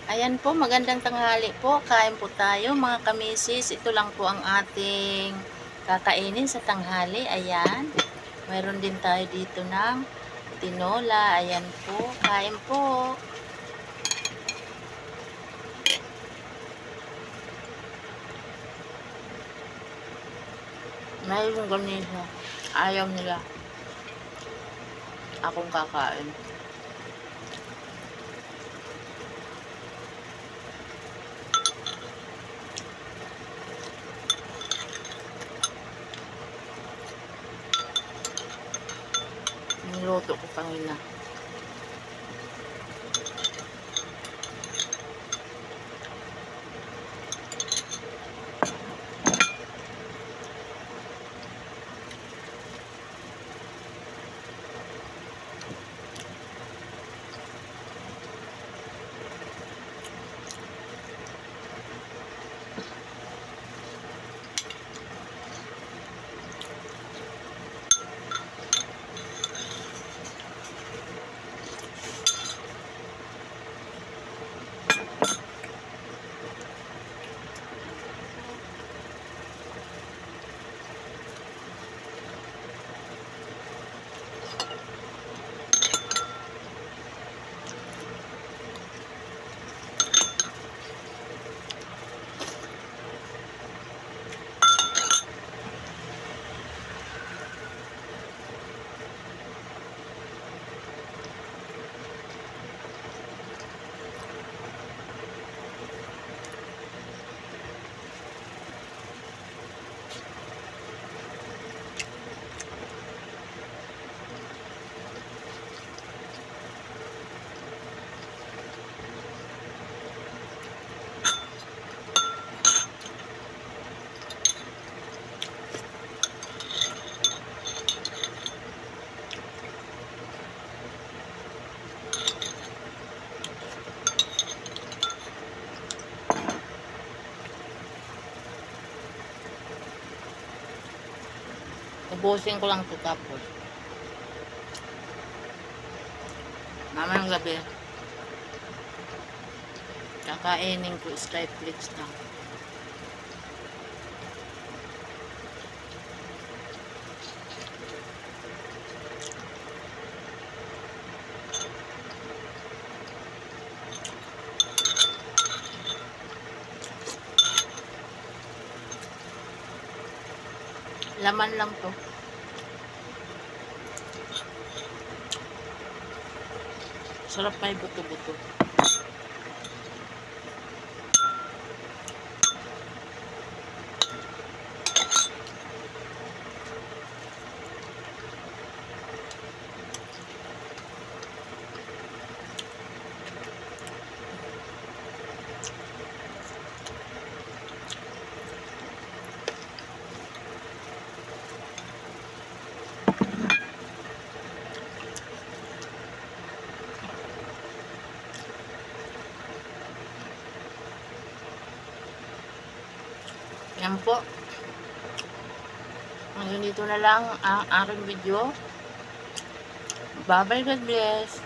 Ayan po, magandang tanghali po. Kain po tayo mga kamisis. Ito lang po ang ating kakainin sa tanghali. Ayan. Mayroon din tayo dito ng tinola. Ayan po. Kain po. Mayroon ganito. Ayaw nila. Akong kakain. Niluto ko kanina. Ubusin ko lang ito tapos. Mamayang gabi. Kakainin ko Skyflix na. Laman lang to. Sarap may buto-buto. Yan po. Hanggang dito na lang ang aking video. Bye bye, God bless.